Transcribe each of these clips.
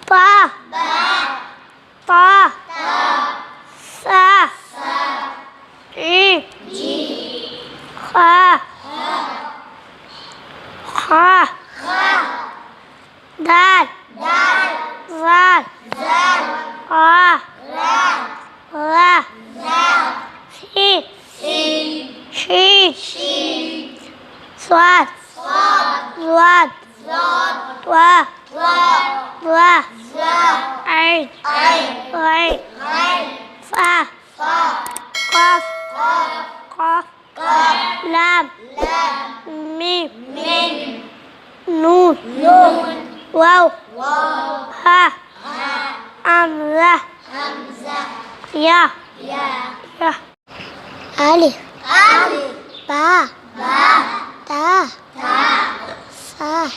ba ta sa ji kha dal zal ra shin swat wa ain fa qaf lam mim nun واو ها همزة يا ألف با تا سا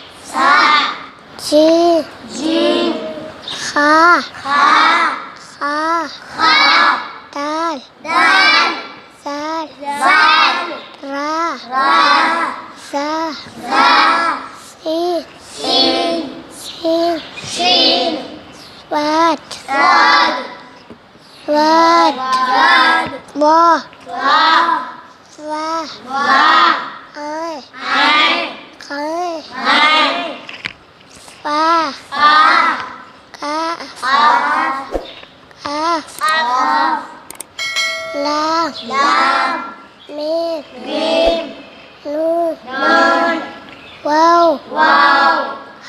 جيم خا دال زال را زا سين swat wa ai fa kaf lam mim nun واو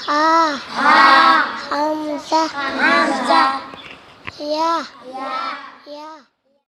ها همزة يا